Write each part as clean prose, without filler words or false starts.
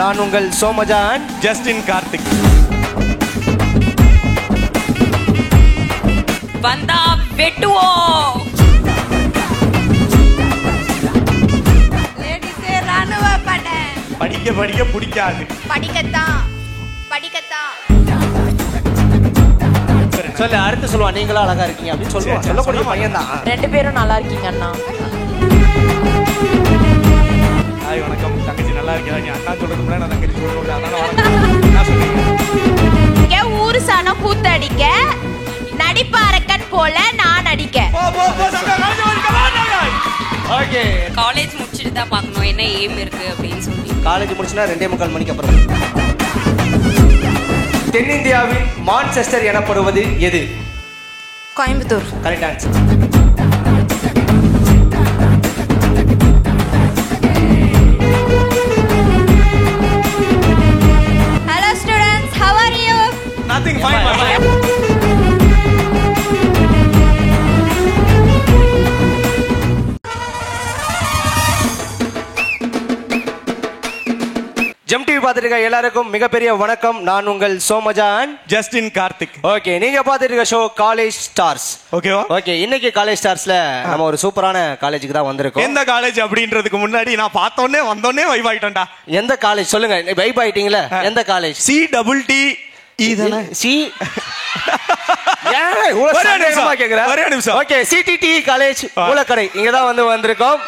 நான் உங்கள் சோமஜான் ஜஸ்டின் கார்த்திக். வந்தா வெட்டுவோம். லேடிஸே ராணுவ படை. படிக்க படிக்க பிடிக்காது. படிக்கத்தான். சொல்லு, அடுத்து சொல்லுவான். நீங்களும் அழகா இருக்கீங்க அப்படின்னு சொல்லுவான். சொல்லக்கூடிய பையன் தான். ரெண்டு பேரும் நல்லா இருக்கீங்க அண்ணா. ஹாய் வணக்கம் தங்கச்சி, நல்லா இருக்கியா? நீ அண்ணா சொல்றது முன்னாடி நான் தங்கச்சி சொல்லணும். அதனால சொல்லுங்க. ஊரு சாணம் கூத்தடிக்க, நடிப்பாரக்கன் போல நான் அடிக்க. ஓகே, காலேஜ் முடிச்சுட்டு தான் பார்க்கணும் என்ன எய்ம் இருக்கு அப்படின்னு சொல்லி. காலேஜ் முடிச்சுனா 2:45 மணிக்கு அப்புறம். தென்னிந்தியாவின் மான்செஸ்டர் எனப்படுவது எது? Coimbatore. Correct answer. Hello students, how are you? Nothing, fine. GeM TV பார்த்துட்டு இருக்க எல்லாருக்கும் மிகப்பெரிய வணக்கம். நான் உங்கள் சோமஜான் ஜஸ்டின் கார்த்திக். ஓகே, நீங்க பார்த்துட்டு இருக்க ஷோ காலேஜ் ஸ்டார்ஸ். ஓகேவா? ஓகே, இன்னைக்கு காலேஜ் ஸ்டார்ஸ்ல நம்ம ஒரு சூப்பரான காலேஜுக்கு தான் வந்திருக்கோம். எந்த காலேஜ் அப்படின்றதுக்கு முன்னாடி நான் பார்த்தோன்னே வந்தோன்னே வைப் ஆயிட்டேன்டா. எந்த காலேஜ் சொல்லுங்க, வைப் ஆயிட்டீங்களா? எந்த காலேஜ்? CTT. சி ஒரே நிமிஷம். ஓகே, CTT காலேஜ் மூலக்கடை இங்க தான் வந்திருக்கோம்.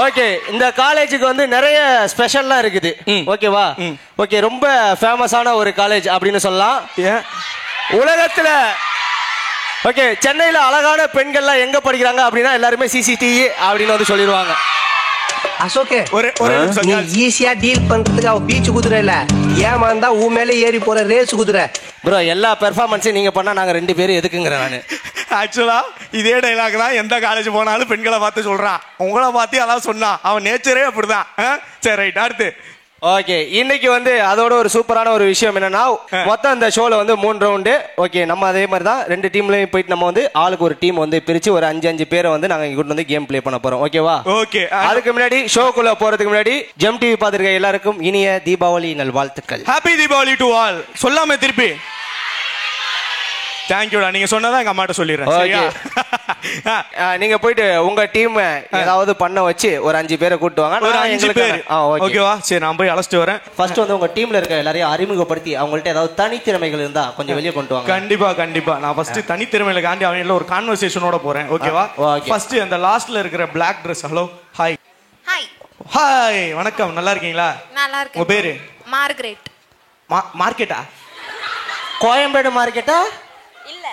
ஓகே, இந்த காலேஜுக்கு வந்து நிறைய ஸ்பெஷல்லாம் இருக்குது. ஓகேவா? ஓகே, ரொம்ப ஃபேமஸான ஒரு காலேஜ் அப்படின்னு சொல்லலாம். உலகத்துல ஓகே, சென்னையில அழகான பெண்கள்லாம் எங்க படிக்கிறாங்க அப்படின்னா எல்லாருமே CCTE அப்படின்னு வந்து சொல்லிடுவாங்க. அசோகே, ஒரு நீ ஈஸியா டீல் பண்றதுக்கு அவ பீச் குதிரை இல்ல, ஏமாந்தா உன் மேல ஏறி போற ரேஸ் குதிரை. ப்ரோ, எல்லா பெர்ஃபார்மன்ஸையும் நீங்க பண்ணா நாங்க 2 பேரும் எதுக்குங்கிறேன் நானு. ஆக்சுவலா இதே டைலாக் தான் எந்த காலேஜ் போனாலும் பெண்களை பார்த்து சொல்றான். உங்களை பார்த்து அதான் சொன்னான். அவன் நேச்சரே அப்படிதான். சரி, ரைட். அடுத்து ஓகே, இன்னைக்கு வந்து அதோட ஒரு சூப்பரான ஒரு விஷயம் என்னன்னா, மொத்தம் இந்த ஷோல வந்து 3 ரவுண்டு. ஓகே, நம்ம அதே மாதிரி தான் 2 டீம்லயும் போயிட்டு நம்ம வந்து ஆளுக்கு ஒரு டீம் வந்து பிரிச்சு ஒரு 5 பேரை வந்து நாங்க இங்க வந்து கேம் பிளே பண்ண போறோம். ஓகேவா? ஓகே. அதுக்கு முன்னாடி ஷோக்குள்ள போறதுக்கு முன்னாடி ஜெம் டிவி பார்த்திருக்க எல்லாருக்கும் இனிய தீபாவளி நல்வாழ்த்துக்கள். Happy Deepavali to all. சொல்லாம திருப்பி தேங்க்யூடா. நீங்க சொன்னதா எங்க அம்மாட்ட சொல்லிடுறேன். சரியா? நீங்க போயிட்டு உங்க டீம் ஏதாவது பண்ண வச்சு ஒரு 5 பேரை கூட்டு வாங்க. ஒரு 5 பேர். ஓகேவா? சரி, நான் போய் அழைச்சிட்டு வரேன். ஃபர்ஸ்ட் வந்து உங்க டீம்ல இருக்க எல்லாரையும் அறிமுகப்படுத்தி அவங்கள்ட்ட ஏதாவது தனித்திறமைகள் இருந்தா கொஞ்சம் வெளியே கொண்டு வாங்க. கண்டிப்பா. நான் ஃபர்ஸ்ட் தனித்திறமையில காண்டி அவங்கள ஒரு கான்வர்சேஷனோட போறேன். ஓகேவா? ஃபர்ஸ்ட் அந்த லாஸ்ட்ல இருக்கிற black Dress. Hello, hi. Hi, வணக்கம். நல்லா இருக்கீங்களா? நல்லா இருக்கேன். உங்க பேரு? மார்கரெட். மார்க்கெட்டா? கோயம்பேடு மார்க்கெட்டா? இல்ல,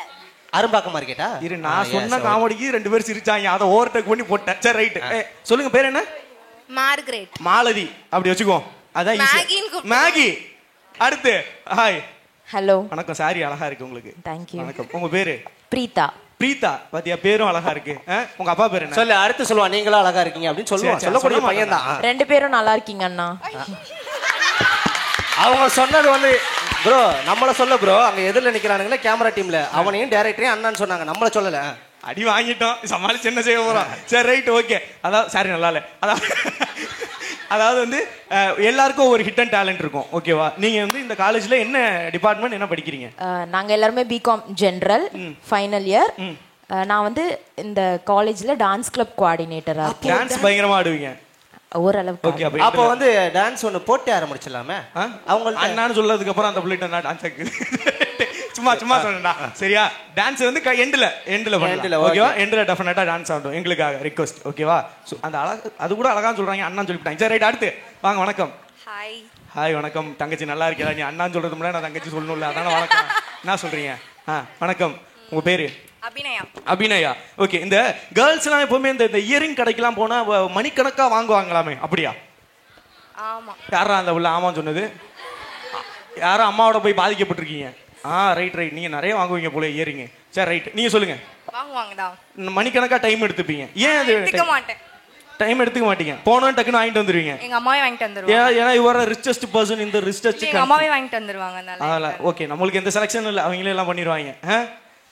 அரும்பாக்கம் மார்க்கெட்டா? இரு, நான் சொன்ன காமெடிக்கு 2 பேர் சிரிச்சாங்க. அதை ஓவர்டேக் பண்ணி போட்டேன். சரி, ரைட். சொல்லுங்க, பேர் என்ன? மார்கரெட். மாலதி. அப்படி வச்சுக்கோ. அதான் மேகி. அடுத்து ஹாய். ஹலோ, வணக்கம். சாரி அழகா இருக்கு உங்களுக்கு. தேங்க்யூ. வணக்கம். உங்க பேரு? பிரீதா. பிரீதா. பாத்தியா, பேரும் அழகா இருக்கு. உங்க அப்பா பேர் என்ன? சொல்லு, அடுத்து சொல்லுவா. நீங்களும் அழகா இருக்கீங்க அப்படின்னு சொல்லுவாங்க. சொல்லக்கூடிய பையன் தான். 2 பேரும் நல்லா இருக்கீங்க அண்ணா. அவங்க சொன்னது வந்து ப்ரோ, நம்மள சொல்ல ப்ரோ, அங்க எதிரில் நிக்கிறானுங்களே கேமரா டீம்ல, அவனையும் டைரக்டரையும் அண்ணான்னு சொன்னாங்க. நம்மள சொல்லல. அடி வாங்கிட்டோம், சமாளிச்சு என்ன செய்ய போறோம். சரி, ரைட். ஓகே. அதாவது சாரி, நல்லா இல்ல. அதாவது வந்து எல்லாருக்கும் ஒரு ஹிட் அண்ட் டேலண்ட் இருக்கும். ஓகேவா? நீங்க வந்து இந்த காலேஜ்ல என்ன டிபார்ட்மெண்ட், என்ன படிக்கிறீங்க? நாங்க எல்லாருமே பிகாம் ஜெனரல் ஃபைனல் இயர். நான் வந்து இந்த காலேஜ்ல டான்ஸ் கிளப் கோஆர்டினேட்டரா இருக்கேன். டான்ஸ் பயங்கரமா ஆடுவீங்க? ஓரளவுக்கு. ஓகே. அப்ப வந்து டான்ஸ் ஒன்னு போட்டு ஆரம்பிச்சிடலாமே. அவங்க அண்ணான்னு சொல்றதுக்கு அப்புறம் அந்த புள்ளிட்ட நான் டான்ஸ் ஆக்கு சும்மா சொன்னேன்டா. சரியா? டான்ஸ் வந்து எண்ட்ல பண்ணலாம். ஓகேவா? எண்ட்ல டெஃபினட்டா டான்ஸ் ஆடும் எங்களுக்காக ரிக்வெஸ்ட். ஓகேவா? அந்த அழகா அது கூட அழகா சொல்றாங்க. அண்ணான்னு சொல்லிட்டாங்க. சரி, ரைட். அடுத்து வாங்க. வணக்கம். ஹாய். ஹாய், வணக்கம். தங்கச்சி நல்லா இருக்கீங்களா? நீ அண்ணான்னு சொல்றது முன்னாடி நான் தங்கச்சி சொல்லணும்ல, அதான வணக்கம். என்ன சொல்றீங்க? வணக்கம். உங்க பேரு? அபிநயா. ஓகே. இந்த கேர்ள்ஸ் எல்லாம் எப்பவுமே இந்த இயரிங் கடைக்கெல்லாம் போனா மணிக்கணக்கா வாங்குவாங்களாமே, அப்படியா? ஆமா. யாரா அந்த உள்ள ஆமான்னு சொன்னது? யாரும் அம்மாவோட போய் பாதிக்கப்பட்டிருக்கீங்க? ரைட். நீங்க நிறைய வாங்குவீங்க போல இயரிங். சரி, ரைட். நீங்க சொல்லுங்க. வாங்குவாங்கடா. மணிக்கணக்கா டைம் எடுத்துப்பீங்க. ஏன் அது எடுத்துக்க மாட்டேன். டைம் எடுத்துக்க மாட்டீங்க? போனோம் டக்குன்னு வாங்கிட்டு வந்துருவீங்க. எங்க அம்மாவே வாங்கிட்டு வந்துருவாங்க. ஏன்னா யுவர் ரிச்சஸ்ட் பர்சன் இந்த ரிச்சஸ்ட். எங்க அம்மாவே வாங்கிட்டு வந்துருவாங்க. அதனால ஓகே, நம்மளுக்கு எந்த செலக்ஷன் இல்ல, அவங்களே எல்லாம் பண்ணிடுவாங்க.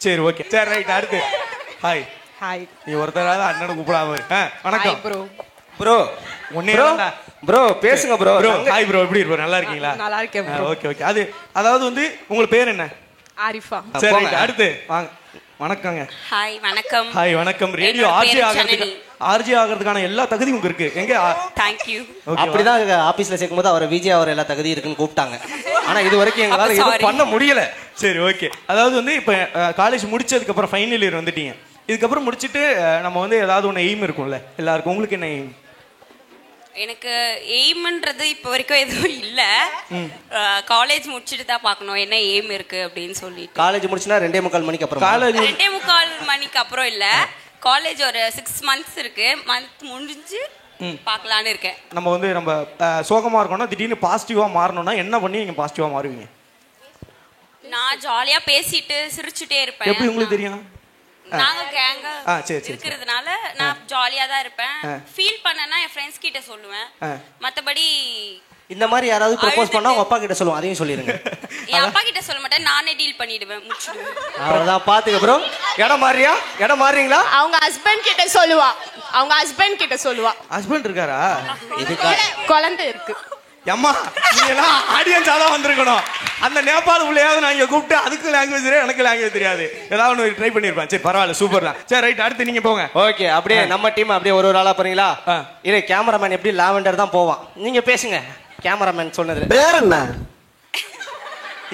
சரி, ஓகே. சரி, ரைட். அடுத்து ஹாய். ஹாய். நீ ஒருத்தராவது அண்ணனை கூப்பிடாம இரு. வணக்கம் ப்ரோ. ப்ரோ ஒன்னே ப்ரோ பேசுங்க ப்ரோ. ஹாய் ப்ரோ, எப்படி இருப்போம்? நல்லா இருக்கீங்களா? நல்லா இருக்கேன் bro. Okay okay. அதாவது வந்து உங்களுக்கு பேர் என்ன? ஆரிஃபா. சரி right, அடுத்து வாங்க. வணக்கங்க. ஹாய் வணக்கம். ஹாய் வணக்கம். ரேடியோ ஆர்ஜே ஆகிறதுக்கான எல்லா தகுதியும் உங்களுக்கு இருக்கு. எங்க? Thank you. அப்படிதான் ஆபீஸ்ல சேர்க்கும்போது அவர் விஜய் அவர் எல்லா தகுதி இருக்குன்னு கூப்பிட்டாங்க. ஆனா இது வரைக்கும் எங்களால எதுவும் பண்ண முடியல. சரி ஓகே. அதாவது வந்து இப்ப காலேஜ் முடிச்சதுக்கு அப்புறம் ஃபைனல் இயர் வந்துட்டீங்க. இதுக்கப்புறம் முடிச்சிட்டு நம்ம வந்து ஏதாவது ஒன்று எய்ம் இருக்கும்ல எல்லாருக்கும். உங்களுக்கு என்ன எய்ம்? எனக்கு எய்ம்ன்றது இப்போ வரைக்கும் எதுவும் இல்ல. காலேஜ் முடிச்சிட்டு தான் பார்க்கணும் என்ன எய்ம் இருக்கு அப்படின்னு சொல்லிட்டு. காலேஜ் முடிச்சுனா 2:45 மணிக்கு அப்புறம். காலேஜ் 2:45 மணிக்கு அப்புறம் இல்ல, காலேஜ் ஒரு 6 months இருக்கு. மந்த் முடிஞ்சு பார்க்கலான்னு இருக்கேன். நம்ம வந்து நம்ம சோகமா இருக்கோம்னா திடீர்னு பாசிட்டிவா மாறணும்னா என்ன பண்ணி நீங்க பாசிட்டிவா மாறுவீங்க? நான் ஜாலியா பேசிட்டு சிரிச்சுட்டே இருப்பேன். எப்படி உங்களுக்கு தெரியும்? நாங்க கேங்கா சரி இருக்கிறதுனால நான் ஜாலியா தான் இருப்பேன். ஃபீல் பண்ணனா என் ஃப்ரெண்ட்ஸ் கிட்ட சொல்லுவேன். மத்தபடி இந்த மாதிரி யாராவது ப்ரோபோஸ் பண்ணா உங்க அப்பா கிட்ட சொல்லுவோம், அதையும் சொல்லிருங்க. என் அப்பா கிட்ட சொல்ல மாட்டேன், நானே டீல் பண்ணிடுவேன், முடிச்சிடுவேன். அவ்வளவுதான். பாத்துக்க ப்ரோ. இடம் மாறீங்களா? அவங்க ஹஸ்பண்ட் கிட்ட சொல்லுவா. ஹஸ்பண்ட் இருக்காரா? குழந்தை இருக்கு. அம்மா நீங்களாம் ஆடியன்ஸா தான் வந்திருக்கணும். அந்த நேபாள் உள்ளேயாவது நான் இங்க கூப்பிட்டு அதுக்கு லாங்குவேஜ் தெரியாது, எனக்கு லாங்குவேஜ் தெரியாது, ஏதாவது ஒன்று ட்ரை பண்ணிருப்பேன். சரி பரவாயில்ல, சூப்பர் தான். சரி ரைட், அடுத்து நீங்க போங்க. ஓகே, அப்படியே நம்ம டீம் அப்படியே ஒரு ஆளா போறீங்களா? இல்ல கேமராமேன் எப்படி லாவெண்டர் தான் போவான். நீங்க பேசுங்க. கேமராமேன் சொன்னது பேர் என்ன?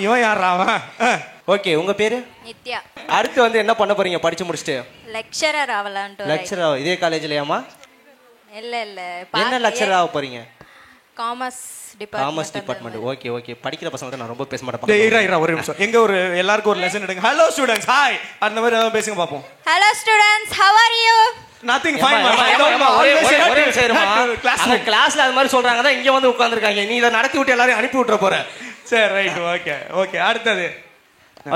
இவன் யாரா அவன்? ஓகே, உங்க பேரு? நித்யா. அடுத்து வந்து என்ன பண்ண போறீங்க படிச்சு முடிச்சிட்டு? லெக்சரர் ஆவலான்ட்டு. லெக்சரர் இதே காலேஜ்லயாமா? இல்ல என்ன லெக்சரர் ஆக போறீங்க? Commerce department. Okay okay. படிக்கிற பசங்க நான் ரொம்ப பேச மாட்டேன். ஒரு நிமிஷம், எங்க ஒரு எல்லாருக்கும் ஒரு லெசன் எடுங்க. ஹலோ ஸ்டூடண்ட்ஸ், ஹாய் அந்த மாதிரி ஏதாவது பேசுங்க பாப்போம். Hello students, how are you? Nothing fine. கிளாஸ்ல அது மாதிரி சொல்றாங்க, இங்க வந்து உட்கார்ந்திருக்காங்க. நீ இதை நடத்தி விட்டு எல்லாரையும் அனுப்பி விட்டுற போற. சரி ரைட், ஓகே ஓகே. அடுத்தது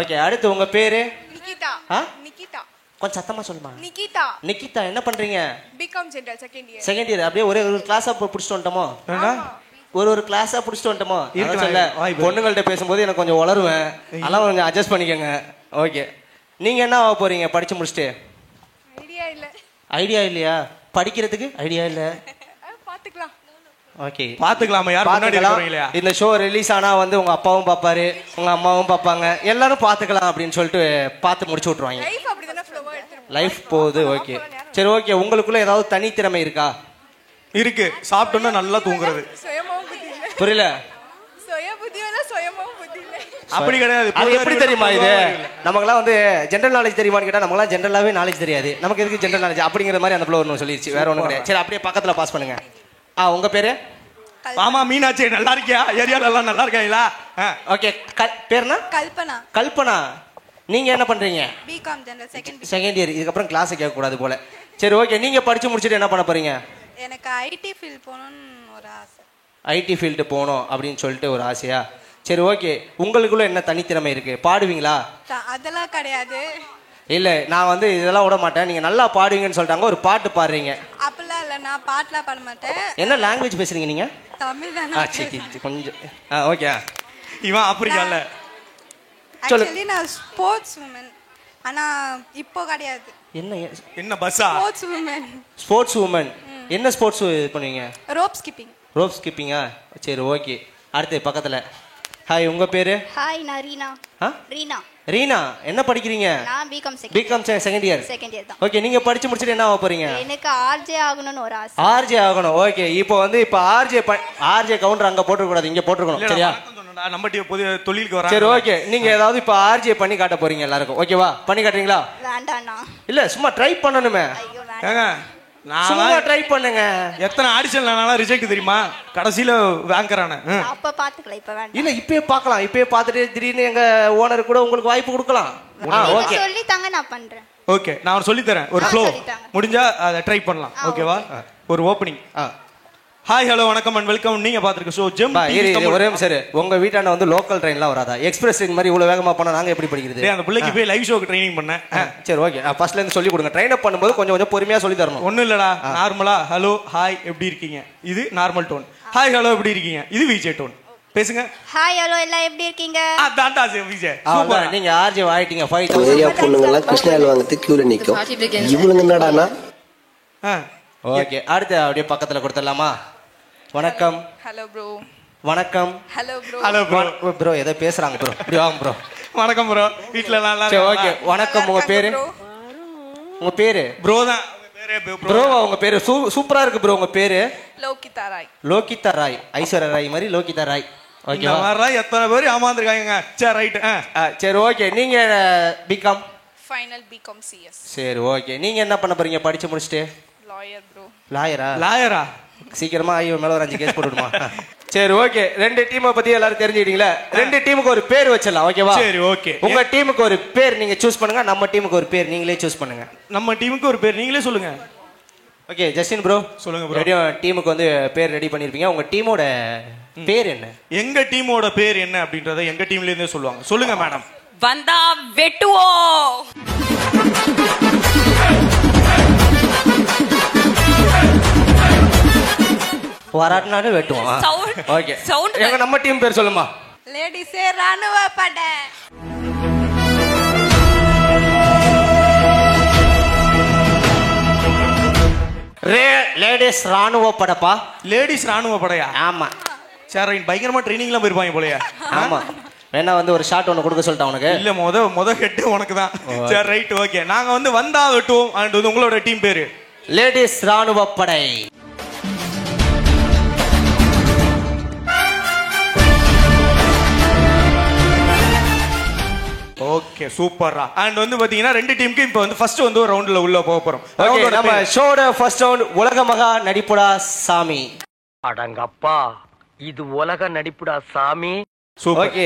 ஓகே. அடுத்து உங்க பேரு? நிகிதா. நிகிதா. கொஞ்சம் சத்தமா சொல்லுமா. நிகிதா. என்ன பண்றீங்க? BCom general second year. அப்படியே ஒரே ஒரு கிளாஸா புடிச்சிட்டு வந்துட்டோமோ? ஒரு கிளாஸா புடிச்சிட்டு வந்துட்டோமோ? பொண்ணுங்கள்ட்ட பேசும்போது எனக்கு கொஞ்சம் உளருவேன், அதெல்லாம் கொஞ்சம் அட்ஜஸ்ட் பண்ணிக்கோங்க. ஓகே, நீங்க என்ன ஆக போறீங்க படிச்சு முடிச்சுட்டு? ஐடியா இல்லையா? படிக்கிறதுக்கு ஐடியா இல்ல. பாத்துக்கலாம். ஓகே, பாத்துக்கலாமா? யார் முன்னாடி இருக்கீங்களா? இந்த ஷோ ரிலீஸ் ஆனா வந்து உங்க அப்பாவும் பாப்பாரு, உங்க அம்மாவும் பாப்பாங்க, எல்லாரும் பாத்துக்கலாம் அப்படின்னு சொல்லிட்டு பார்த்து முடிச்சு விட்டுருவாங்க. லைஃப் அப்படிதானே ஃப்ளோவா எடுத்துட்டு லைஃப் போகுது. ஓகே சரி. ஓகே, உங்களுக்குள்ள ஏதாவது தனித்திறமை இருக்கா? இருக்கு. சாப்பிட்டோம்னா நல்லா தூங்குறது. புரியல? அப்படி கிடையாது. அது எப்படி தெரியுமா? இது நமக்குலாம் வந்து ஜெனரல் நாலேஜ் தெரியுமான்னு கேட்டா நமக்குலாம் ஜெனரலாவே நாலேஜ் தெரியாது. நமக்கு எதுக்கு ஜெனரல் நாலேஜ் அப்படிங்கிற மாதிரி அந்த பிள்ளை ஒன்று சொல்லிடுச்சு, வேற ஒன்றும் கிடையாது. சரி, அப்படியே பக்கத்துல பாஸ் பண்ணுங்க. உங்க பேரு? ஆமா மீனாட்சி. நல்லா இருக்கியா? ஏரியால எல்லாம் நல்லா இருக்காங்களா? ஓகே, பேருனா? கல்பனா. கல்பனா, நீங்க என்ன பண்றீங்க? BCom general second year. இதுக்கப்புறம் கிளாஸ் கேட்க கூடாது போல. சரி ஓகே, நீங்க படிச்சு முடிச்சிட்டு என்ன பண்ண போறீங்க? எனக்கு ஐடி ஃபீல்ட் போகணும்னு ஒரு ஆசை. ஐடி ஃபீல்டு போகணும் அப்படின்னு சொல்லிட்டு ஒரு ஆசையா? சரி ஓகே, உங்களுக்குள்ள என்ன தனித்திறமை இருக்கு? பாடுவீங்களா? அதெல்லாம் கிடையாது. இல்ல, நான் வந்து இதெல்லாம் விட மாட்டேன். நீங்க நல்லா பாடுவீங்கன்னு சொல்லிட்டாங்க, ஒரு பாட்டு பாடுறீங்க. அப்படிலாம் இல்ல, நான் பாட்டுலாம் பாட மாட்டேன். என்ன லாங்குவேஜ் பேசுறீங்க நீங்க? தமிழ் தானே. கொஞ்சம் ஓகே. இவன் அப்படி இல்ல. ஆக்சுவலி நான் ஸ்போர்ட்ஸ் உமன். ஆனா இப்போ கிடையாது. என்ன பஸ்ஸா? Sports woman. என்ன ஸ்போர்ட்ஸ் பண்ணுவீங்க? Rope skipping. ரோப் ஸ்கிப்பிங்கா? சரி ஓகே. அடுத்து பக்கத்துல. ஹாய், உங்க பேரு? ஹாய், நான் ரீனா. ரீனா. ரீனா, என்ன படிக்கிறீங்க? நான் பிகாம் செகண்ட் இயர். தான். ஓகே, நீங்க படிச்சு முடிச்சிட்டு என்ன ஆக போறீங்க? எனக்கு ஆர்ஜே ஆகணும்னு ஒரு ஆசை. ஆர்ஜே ஆகணும். ஓகே, இப்போ வந்து ஆர்ஜே கவுண்டர் அங்க போட்டுற கூடாது, இங்க போட்டுறணும். சரியா? நம்ம புதிய தொழிலுக்கு வர. சரி ஓகே, நீங்க ஏதாவது இப்ப ஆர்ஜே பண்ணி காட்ட போறீங்க எல்லாருக்கும். ஓகேவா? பண்ணி காட்டுறீங்களா? வேண்டாண்ணா. இல்ல, சும்மா ட்ரை பண்ணணுமே. சும்மா ட்ரை பண்ணுங்க. எத்தனை ஆடிஷன்ல ரிஜெக்ட் தெரியுமா? கடைசியில வாங்கறானே. அப்ப பாத்துக்கலாம், இப்ப வேண்டாம். இல்ல, இப்பவே பார்க்கலாம். இப்பவே பார்த்துட்டு திடீர்னு எங்க ஓனர் கூட உங்களுக்கு வாய்ப்பு கொடுக்கலாம். ஓகே, சொல்லி தாங்க, நான் பண்றேன். ஓகே, நான் சொல்லி தரேன். ஒரு ஃப்ளோ முடிஞ்சா அதை ட்ரை பண்ணலாம். ஓகேவா? ஒரு ஓப்பனிங். ஹாய், ஹலோ, வணக்கம் அண்ட் வெல்கம். நீங்க பாத்துருக்க ஷோ ஜெம். ஒரே சரி, உங்க வீட்டாண்ட வந்து லோக்கல் ட்ரெயின்லாம் வராதா? எக்ஸ்பிரஸ் ட்ரெயின் மாதிரி இவ்வளவு வேகமா போனா நாங்க எப்படி படிக்கிறது? அந்த பிள்ளைக்கு போய் லைவ் ஷோக்கு ட்ரைனிங் பண்ணேன். சரி ஓகே, ஃபர்ஸ்ட்ல இருந்து சொல்லி கொடுங்க. ட்ரெயின் அப் பண்ணும்போது கொஞ்சம் கொஞ்சம் பொறுமையா சொல்லி தரணும். ஒண்ணும் இல்லடா, நார்மலா ஹலோ ஹாய் எப்படி இருக்கீங்க, இது நார்மல் டோன். ஹாய் ஹலோ எப்படி இருக்கீங்க, இது விஜே டோன். பேசுங்க. ஹாய் ஹலோ எல்லாம் எப்படி இருக்கீங்க? அதான்டா விஜே. சூப்பர். நீங்க ஆர்ஜே ஆயிட்டீங்க. 5000 ஏரியா பொண்ணுங்க எல்லாம் கிருஷ்ணாயில் வாங்குறது கியூல நிக்கும். இவளுங்க என்னடானா ஓகே அடுத்து அப்படியே பக்கத்துல கொடுத்துடலாமா? வணக்கம். Hello bro. வணக்கம். Hello bro. Hello bro. Bro ஏதோ பேசுறாங்க ப்ரோ. இப்படி வாங்க ப்ரோ. வணக்கம் ப்ரோ. வீட்ல நல்லா சரி ஓகே. வணக்கம். உங்க பேரு? உங்க பேரு? ப்ரோ தான். ப்ரோ உங்க பேரு சூப்பரா இருக்கு ப்ரோ. உங்க பேரு? லோகிதா ராய். லோகிதா ராய். ஐஸ்வர்யா ராய் மாதிரி லோகிதா ராய். ஓகே. இந்த மாதிரி எத்தனை பேர் ஏமாந்துருக்காங்க. சரி ரைட். சரி ஓகே. நீங்க பிகாம் ஃபைனல் பிகாம் சிஎஸ். சரி ஓகே. நீங்க என்ன பண்ண போறீங்க படிச்சு முடிச்சிட்டு? Lawyer bro. லாயரா? சீக்கிரமா ஐயோ மேல ஒரு 5 கேஸ் போட்டுடுமா? சரி ஓகே. 2 டீமை பத்தி எல்லாரும் தெரிஞ்சுக்கிட்டீங்களா? 2 டீமுக்கு ஒரு பேர் வச்சிடலாம். ஓகேவா? சரி ஓகே. உங்க டீமுக்கு ஒரு பேர் நீங்க சூஸ் பண்ணுங்க. நம்ம டீமுக்கு ஒரு பேர் நீங்களே சூஸ் பண்ணுங்க. நம்ம டீமுக்கு ஒரு பேர் நீங்களே சொல்லுங்க. ஓகே ஜஸ்டின் ப்ரோ சொல்லுங்க ப்ரோ. ரெடியா? டீமுக்கு வந்து பேர் ரெடி பண்ணிருப்பீங்க. உங்க டீமோட பேர் என்ன? எங்க டீமோட பேர் என்ன அப்படின்றத எங்க டீம்ல இருந்தே சொல்லுவாங்க. சொல்லுங்க மேடம். வந்தா வெட்டுவோம். வராட்டினாலும் வெட்டுவோம். ஓகே. எங்க நம்ம டீம் பேர் சொல்லுமா? லேடிஸே ராணுவ படை. லேடிஸ் ராணுவ படப்பா. லேடிஸ் ராணுவ படையா? ஆமா. சரி பயங்கரமா ட்ரைனிங்லாம் போயிருப்பாங்க போலயா? ஆமா. வேணா வந்து ஒரு ஷாட் ஒன்று கொடுக்க சொல்லிட்டேன் உனக்கு. இல்ல முத ஹெட் உனக்கு தான். சரி ரைட் ஓகே. நாங்க வந்து வந்தா வெட்டுவோம். அண்ட் வந்து உங்களோட டீம் பேரு லேடிஸ் ராணுவ படை. ஓகே சூப்பரா. அண்ட் வந்து பாத்தீங்கன்னா 2 டீமுக்கு இப்போ வந்து ஃபர்ஸ்ட் வந்து ஒரு ரவுண்ட்ல உள்ள போக போறோம். நம்ம ஷோட ஃபர்ஸ்ட் ரவுண்ட் உலக மகா நடிப்புடா சாமி. அடங்கப்பா இது உலக நடிப்புடா சாமி. ஓகே.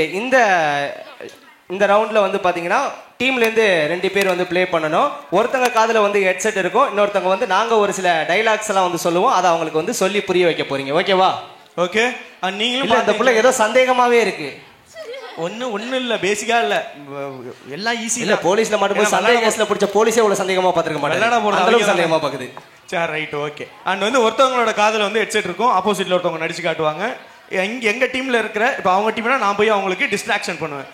இந்த ரவுண்ட்ல வந்து பாத்தீங்கன்னா டீம்ல இருந்து 2 பேர் வந்து ப்ளே பண்ணனும். ஒருத்தங்க காதுல வந்து ஹெட்செட் இருக்கும். இன்னொருத்தங்க வந்து நாங்க ஒரு சில டைலாக்ஸ் எல்லாம் வந்து சொல்லுவோம். அதை அவங்களுக்கு வந்து சொல்லி புரிய வைக்க போறீங்க. ஓகேவா? ஓகே. நீங்களும் அந்த புள்ள ஏதோ சந்தேகமாவே இருக்கு. ஒண்ணு இல்ல பேசிக்கா இல்ல எல்லாம் ஈஸி இல்ல. போலீஸ்ல மட்டும் சந்தேக கேஸ்ல பிடிச்ச போலீஸே இவ்வளவு சந்தேகமா பாத்துக்க மாட்டாங்க. அந்த அளவுக்கு சந்தேகமா பாக்குது. சரி ரைட் ஓகே. அண்ட் வந்து ஒருத்தவங்களோட காதுல வந்து ஹெட்செட் இருக்கும். ஆப்போசிட்ல ஒருத்தவங்க நடிச்சு காட்டுவாங்க. எங்க டீம்ல இருக்கிற இப்போ அவங்க டீம்னா நான் போய் அவங்களுக்கு டிஸ்ட்ராக்ஷன் பண்ணுவேன்.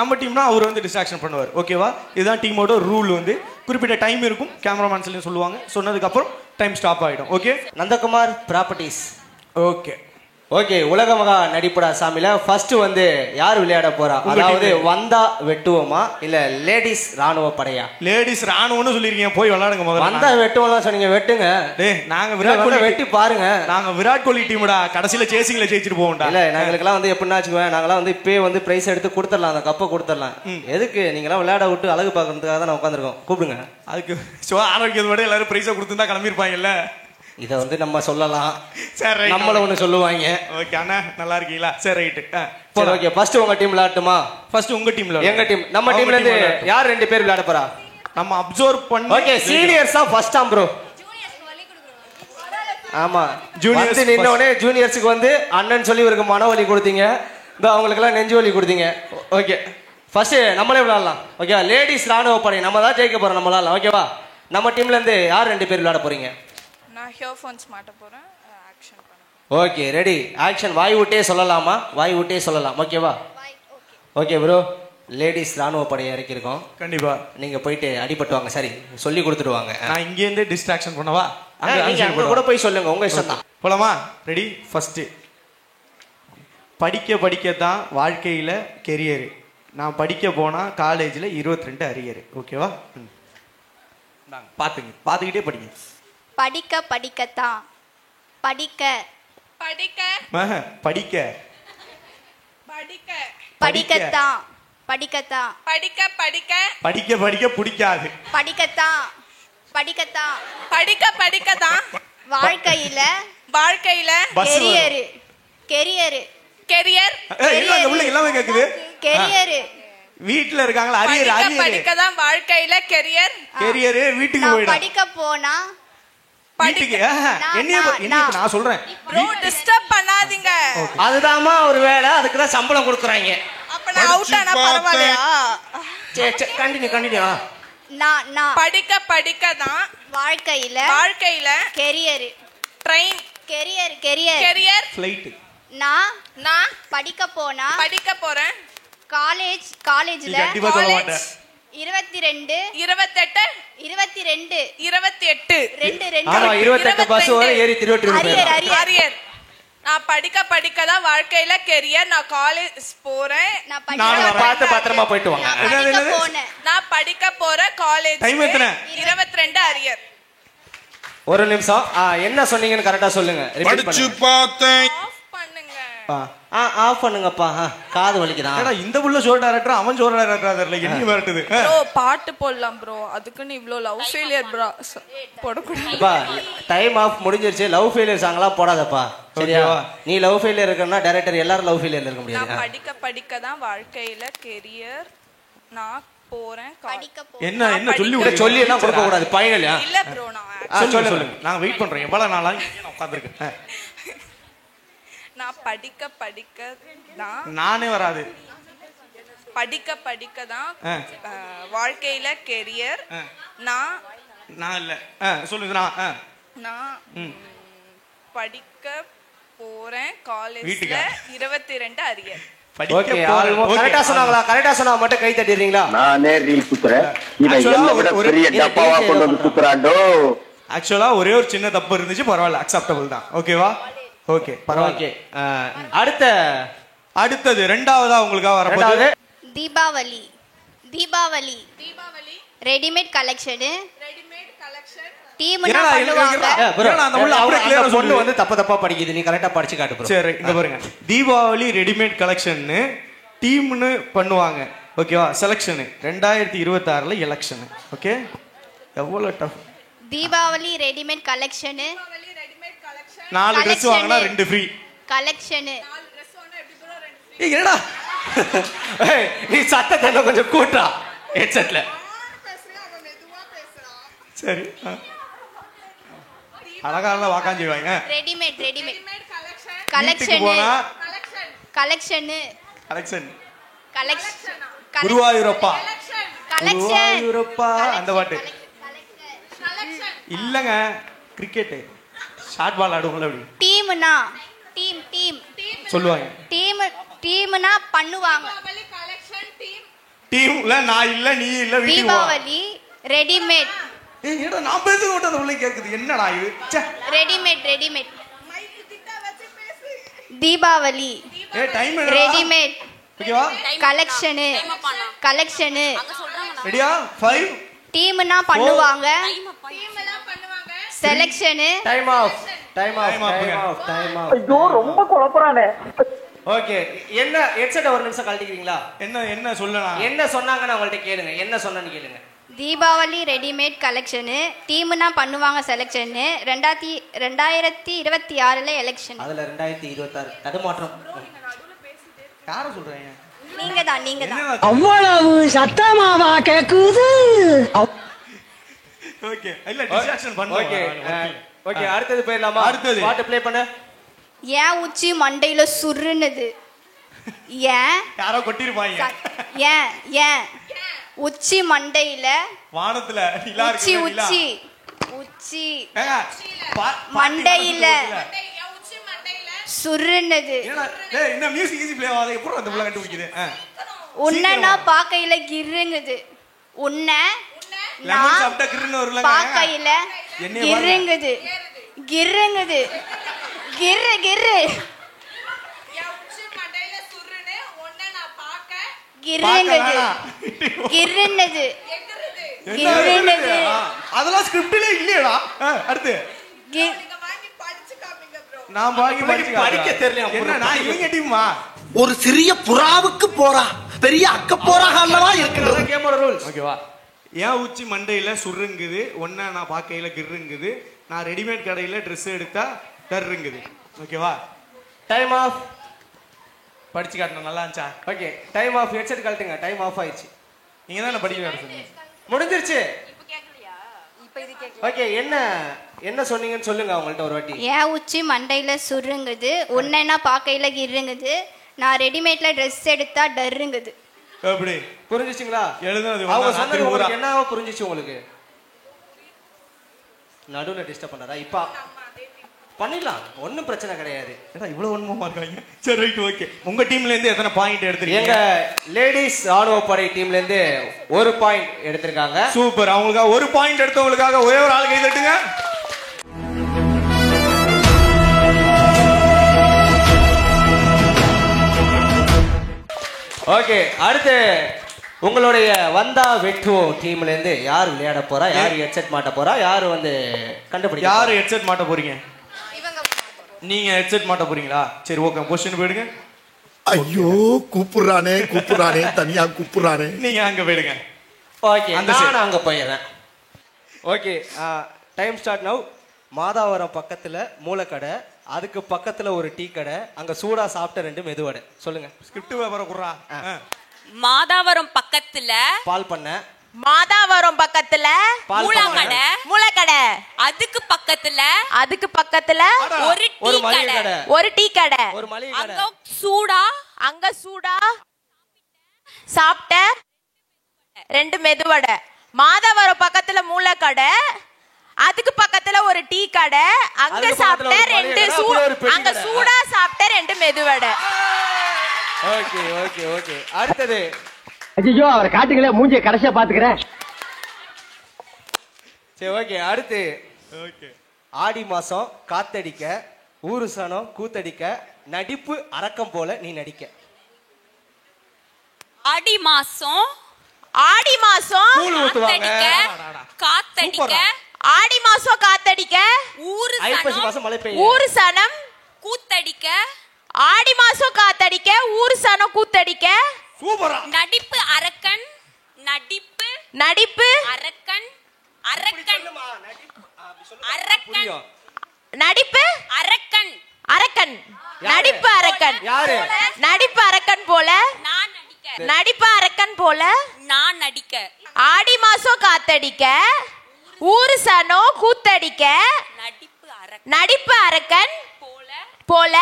நம்ம டீம்னா அவர் வந்து டிஸ்ட்ராக்ஷன் பண்ணுவார். ஓகேவா? இதுதான் டீமோட ரூல். வந்து குறிப்பிட்ட டைம் இருக்கும். கேமராமேன்ஸ்லயும் சொல்லுவாங்க. சொன்னதுக்கு அப்புறம் டைம் ஸ்டாப் ஆயிடும். Okay. Nandakumar properties. Okay okay. உலக மகா நடிப்புடா சாமில ஃபர்ஸ்ட் வந்து யார் விளையாட போறா? அதாவது வந்தா வெட்டுவோமா இல்ல லேடிஸ் ராணுவ படையா? லேடிஸ் ராணுவம்னு சொல்லிருக்கீங்க. போய் விளையாடுங்க முதல்ல. வந்தா வெட்டுவோம்லாம் சொன்னீங்க. வெட்டுங்க. டேய் நாங்க விராட் கோலி வெட்டி பாருங்க. நாங்க விராட் கோலி டீம்டா. கடைசில சேசிங்ல ஜெயிச்சிட்டு போவோம்டா. இல்ல நாங்களுக்கெல்லாம் வந்து எப்படின்னா வச்சுக்குவேன். நாங்களாம் வந்து இப்பயே வந்து பிரைஸ் எடுத்து கொடுத்துடலாம். அந்த கப்பை கொடுத்துடலாம். எதுக்கு நீங்களாம் விளையாட விட்டு அழகு பாக்குறதுக்காக தான் நான் உட்காந்துருக்கோம். கூப்பிடுங்க. அதுக்கு ஆரோக்கியத்தோட எல்லாரும் பிரைஸா கொடுத்துருந்தா கிளம்பிருப்பாங்கல்ல. இதை வந்து நம்ம சொல்லலாம். சரி நம்மள ஒண்ணு சொல்லுவாங்க. ஓகே அண்ணா நல்லா இருக்கீங்களா? சரி ரைட். சரி ஓகே. ஃபர்ஸ்ட் உங்க டீம் விளையாட்டுமா? ஃபர்ஸ்ட் உங்க டீம்ல. எங்க டீம். நம்ம டீம்ல இருந்து யார் 2 பேர் விளையாட போறா? நம்ம அப்சர்வ் பண்ணி. ஓகே. சீனியர்ஸா ஃபர்ஸ்ட் டைம் ப்ரோ. ஆமா. ஜூனியர்ஸ் நின்னோனே ஜூனியர்ஸ்க்கு வந்து அண்ணன் சொல்லி இவருக்கு மனவலி கொடுத்தீங்க. இந்த அவங்களுக்கு எல்லாம் நெஞ்சு வலி கொடுத்தீங்க. ஓகே. ஃபர்ஸ்ட் நம்மளே விளையாடலாம். ஓகே. லேடிஸ் ராணுவ படை. நம்ம தான் ஜெயிக்க போறோம். நம்ம விளையாடலாம். ஓகேவா? நம்ம டீம்ல இருந்து யார் 2 பேர் விளையாட போறீங்க? நான் ஹியர்ஃபோன்ஸ் மாட்ட போறேன். ஆக்ஷன் பண்ணு. Okay ready. ஆக்ஷன். வாய் விட்டே சொல்லலாமா? வாய் விட்டே சொல்லலாம். ஓகேவா? Okay bro. லேடிஸ் ராணுவ படையை இறக்கிருக்கோம். கண்டிப்பா. நீங்க போயிட்டு அடிபட்டு வாங்க. சரி சொல்லி கொடுத்துடுவாங்க. நான் இங்க இருந்து டிஸ்ட்ராக்ஷன் பண்ணவா? அங்க கூட போய் சொல்லுங்க. உங்க இஷ்டம் தான். போலாமா? ரெடி. ஃபர்ஸ்ட் படிக்கத்தான் வாழ்க்கையில கெரியர். நான் படிக்க போனா காலேஜ்ல 22 அரியர். ஓகேவா? பாத்துக்கிட்டே படிங்க. படிக்கத்தான் படிக்க படிக்கத்தான் பிடிக்காது. படிக்கத்தான் வாழ்க்கையில கெரியர் எல்லாமே கேக்குது. வீட்டுல இருக்காங்களா? அரியர் படிக்கதான் வாழ்க்கையில கெரியர். வீட்டுக்கு போயிடும். படிக்க போனா வீட்டுக்கு நான் சொல்றேன். டிஸ்டர்ப் பண்ணாதீங்க. அதுதான்மா ஒரு வேலை. அதுக்கு தான் சம்பளம் கொடுக்குறாங்க. அப்ப நான் அவுட் ஆனா பரவாயில்லையா? சரி கண்டினியூ. நான் படிக்கதான் வாழ்க்கையில கெரியர் ட்ரெயின் கெரியர் ஃளைட். நான் படிக்க போறேன். காலேஜ்ல 22 28 22 28 ஆமா 28 பஸ் வர ஏறி திருவட்டூர் அரியர் போயிடும். அரியர் நான் படிக்க தான் வாழ்க்கையில கெரியர். நான் காலேஜ் போறேன். நான் பார்த்து பத்திரமா போயிட்டு வாங்க. நான் படிக்க போற காலேஜ். டைம் எத்தனை? 22 அரியர். ஒரு நிமிஷம் என்ன சொன்னீங்கன்னு கரெக்டா சொல்லுங்க. படிச்சு பார்த்தேன். ஆஃப் பண்ணுங்க. ஆஃப் பண்ணுங்கப்பா. காது வலிக்குதான். ஏடா இந்த புள்ள ஷோ டைரக்டர் அவன் ஷோ டைரக்டர் இல்ல என்ன மிரட்டுது. ப்ரோ பாட்டு போடலாம் ப்ரோ. அதுக்குன்னு இவ்ளோ லவ் ஃபெயிலியர் ப்ரோ போடக்கூடாது. பா டைம் ஆஃப் முடிஞ்சிருச்சு. லவ் ஃபெயிலியர் சாங்லாம் போடாதப்பா. சரியா? நீ லவ் ஃபெயிலியர் இருக்கறனா டைரக்டர் எல்லாரும் லவ் ஃபெயிலியர்ல இருக்க முடியாது. நான் படிக்க தான் வாழ்க்கையில கெரியர். நான் போறேன் என்ன சொல்லி எல்லாம் கொடுக்க கூடாது. ஃபைனல் இல்ல ப்ரோ நான் சொல்லுங்க. நான் வெயிட் பண்றேன். எவ்வளவு நாளா நான் உட்கார்ந்திருக்கேன். நான் படிக்க தான் நானே வராது. படிக்க தான் வாழ்க்கையில கெரியர். நான் இல்ல சொல்லுங்க. நான் படிக்க போறேன் காலேஜ்ல 22 அரியர். ஓகே கரெக்ட்டா சொன்னாங்களா? கரெக்ட்டா சொன்னா மட்டும் கை தட்டிடுறீங்களா? நானே ரீல் குத்துறேன். இவன் என்ன விட பெரிய டப்பாவா கொண்டு வந்து குத்துறாண்டோ. ஆக்சுவலா ஒரே ஒரு சின்ன தப்பு இருந்துச்சு. பரவாயில்ல, அக்செப்டபிள் தான். ஓகேவா? ஓகே பரவாயில்ல. அடுத்தது ரெண்டாவதா உங்களுக்காக வரப்போகுது தீபாவளி ரெடிமேட் கலெக்ஷன். பொண்ணு வந்து தப்பா படிக்குது. நீ கரெக்டா படிச்சு காட்டு ப்ரோ. சரி இங்க பாருங்க. தீபாவளி ரெடிமேட் கலெக்ஷன் டீம்னு பண்ணுவாங்க. ஓகேவா? செலக்ஷன் 2026ல எலெக்ஷன். ஓகே எவ்வளவு tough. Deepavali readymade collection. 4 Dress வாங்கினா 2 ஃப்ரீ. கலெக்ஷன். 4 Dress வாங்கினா எப்படி ப்ரோ 2 ஃப்ரீ? என்னடா நீ சத்தத்தை கொஞ்சம் கூட்டா ஹெட்செட்ல. சரி அழகான வாக்காஞ்சிவாங்க. Readymade collection. குருவாயூரப்பா கலெக்ஷன். அந்த பாட்டு இல்லங்க. கிரிக்கெட் ஷார்ட் பால் ஆடுவாங்கல அப்படி. டீம்னா டீம் சொல்லுவாங்க. டீம்னா பண்ணுவாங்க. டீம்ல நான் இல்ல நீ இல்ல வீட்டுக்கு வா. தீபாவளி ரெடிமேட். ஏடா நான் பேசுறது மட்டும் அந்த புள்ளை கேக்குது. என்னடா இது? ரெடிமேட் தீபாவளி டைம் ரெடிமேட் ஓகேவா? கலெக்ஷன். ரெடியா? 5 டீம்னா பண்ணுவாங்க. செலக்ஷன். Time off. ஐயோ ரொம்ப குழப்பறானே. ஓகே என்ன ஹெட்செட் ஒரு நிமிஷம் கழட்டிக்கிறீங்களா? என்ன சொல்லலாம்? என்ன சொன்னாங்கன்னு அவங்கள்ட்ட கேளுங்க. என்ன சொன்னேன்னு கேளுங்க. தீபாவளி ரெடிமேட் கலெக்ஷன் டீம்னா பண்ணுவாங்க. செலக்ஷன் 2026ல எலெக்ஷன். அதுல 2026 தடுமாற்றம். யார சொல்றீங்க? நீங்க தான். அவ்வளவு சத்தமாவா கேக்குது? ஓகே இல்ல டிஸ்ட்ராக்ஷன் பண்ணுங்க. ஓகே அடுத்தது போயிடலாமா? அடுத்தது பாட்டு ப்ளே பண்ணு. ஏன் உச்சி மண்டையில சுருணுது? ஏன் யாரோ கொட்டிருப்பாங்க. ஏன் உச்சி மண்டையில வானத்துல நிலா இருக்கு. உச்சி மண்டையில சுருணுது. டேய் இந்த மியூசிக் ஈஸி ப்ளே ஆகாத. எப்பறம் அந்த புள்ள கண்டுபிடிக்குது? உன்னை நான் பாக்கையில கிருங்குது. உன்னை லெமன் சாப்பிட்டா கிருன்னு வரும்ல. பாக்கையில கிருங்குது. கிர்ரு அதெல்லாம் ஸ்கிரிப்ட்லயே இல்லையடா. அடுத்து நான் படிக்க தெரியல. என்ன நான் இவங்க டீமா? ஒரு சிறிய புறாவுக்கு போறா பெரிய அக்க போறாகல்லவா இருக்குது. கேமோட ரூல்ஸ். ஓகேவா? ஏன் உச்சி மண்டையில சுருங்குது? ஒன்ன நான் பாக்கையில கிருங்குது. நான் ரெடிமேட் கடையில ட்ரெஸ் எடுத்தா டர்ருங்குது. ஓகேவா? Time off. படிச்சு காட்டணும். நல்லா இருந்துச்சா? Okay time off. ஹெட்செட் கழட்டுங்க. டைம் ஆஃப் ஆயிடுச்சு. நீங்க தான் படிக்க காட்ட சொன்னீங்க. முடிஞ்சிருச்சு. ஓகே என்ன சொன்னீங்கன்னு சொல்லுங்க அவங்கள்ட்ட ஒரு வாட்டி. ஏன் உச்சி மண்டையில சுருங்குது? உன்னைனா பாக்கையில கிருங்குது. நான் ரெடிமேட்ல ட்ரெஸ் எடுத்தா டர்ருங்குது. எப்படி புரிஞ்சிச்சுங்களா? எழுதுனது அவங்க சொன்னது உங்களுக்கு என்னவா புரிஞ்சிச்சு? உங்களுக்கு நடுவுல டிஸ்டர்ப் பண்ணாரா? இப்ப பண்ணிடலாம், ஒன்றும் பிரச்சனை கிடையாது. ஏன்னா இவ்வளவு ஒண்ணுமா இருக்காங்க. சரி ரைட் ஓகே. உங்க டீம்ல இருந்து எத்தனை பாயிண்ட் எடுத்துருக்கீங்க? எங்க லேடிஸ் ராணுவ படை டீம்ல இருந்து 1 பாயிண்ட் எடுத்திருக்காங்க. சூப்பர். அவங்களுக்காக 1 பாயிண்ட் எடுத்தவங்களுக்காக ஒரே ஒரு ஆள் கை தட்டுங்க. ஓகே, அடுத்து உங்களுடைய வந்தா வெட்டுவோ டீம்ல இருந்து யார் விளையாட போறா, யார் ஹெட்செட் மாட்ட போறா, யார் வந்து கண்டுபிடிக்க, யார் ஹெட்செட் மாட்ட போறீங்க? நீங்க ஹெட்செட் மாட்ட போறீங்களா? சரி ஓகே, பொசிஷன் போயிடுங்க. ஐயோ கூப்பிடுறானே தனியா கூப்பிடுறானே. நீங்க அங்க போயிடுங்க. ஓகே, நான் அங்க போயிடுறேன். Okay, time start now. Madhavaram பக்கத்துல மூலக்கடை, அதுக்கு பக்கத்துல ஒரு டீ கடை, அங்க சூடா சாப்பிட்ட 2 மெதுவடை. சொல்லுங்க. ஸ்கிரிப்ட் விவரம் குறா. மாதாவரம் பக்கத்துல பால் பண்ண, மாதாவரம் பக்கத்துல மூலக்கடை, அதுக்கு பக்கத்துல ஒரு டீ கடை, ஒரு மளிகை கடை, அங்க சூடா சாப்பிட்ட 2 மெதுவடை. மாதாவரம் பக்கத்துல மூலக்கடை, அதுக்கு பக்கத்துல ஒரு டீ கடை, அங்க சூடா சாப்பிட்ட 2 மெதுவடை. Okay okay okay. அடுத்தது ஐயோ அவரை காட்டுங்களே, மூஞ்சிய கடைசியா பாத்துக்கிறேன். சரி ஓகே. அடுத்து ஆடி மாசம் காத்தடிக்க, ஊரு சனம் கூத்தடிக்க, நடிப்பு அரக்கம் போல நீ நடிக்க. ஆடி மாசம் காத்தடிக்க, ஆடி மாசம் காத்தடிக்க, ஊரு சனம் கூத்தடிக்க, ஆடி மாசம் காத்தடிக்க, ஊரு சனம் கூத்தடிக்க. சூப்பரா. நடிப்பு அரக்கன், நடிப்பு அரக்கன், அரக்கன், அரக்கன், நடிப்பு அரக்கன், அரக்கன், நடிப்பு அரக்கன். யாரு? நடிப்பு அரக்கன் போல நான் நடிக்க, நடிப்பு அரக்கன் போல நான் நடிக்க. ஆடி மாசம் காத்தடிக்க, ஊரு சனோ கூத்தடிக்க, நடிப்பு அரக்கன் போல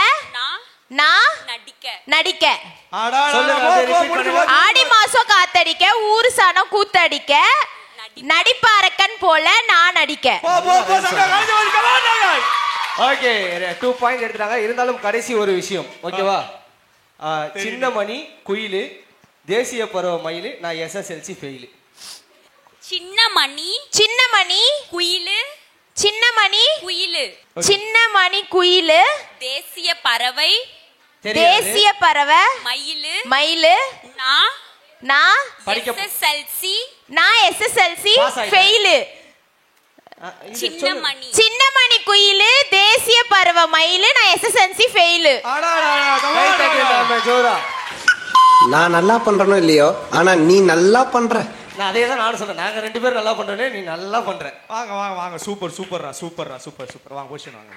நான் நடிக்க. ஆடி மாசம் காத்தடிக்க, ஊரு சனம் கூத்தடிக்க, நடிப்பு அரக்கன் போல நான் நடிக்க. ஓகே, 2 பாயிண்ட் எடுத்துட்டாங்க. இருந்தாலும் கடைசி ஒரு விஷயம், ஓகேவா? சின்னமணி குயிலு, தேசிய பருவ மயிலு, நான் SSLC ஃபெயிலு. சின்னமணி குயிலு, சின்னமணி குயிலு, தேசிய பறவை மயிலு, நான் SSLC ஃபெயிலு. சின்னமணி குயிலு, தேசிய பருவ மயிலு, நான் SSLC ஃபெயிலு. நான் நல்லா பண்றனோ இல்லையோ, ஆனா நீ நல்லா பண்ற. நான் அதே தான் நானும் சொல்றேன். நாங்க 2 பேரும் நல்லா பண்றோனே, நீ நல்லா பண்ற. வாங்க வாங்க வாங்க. சூப்பர். வாங்க பொசிஷன் வாங்க.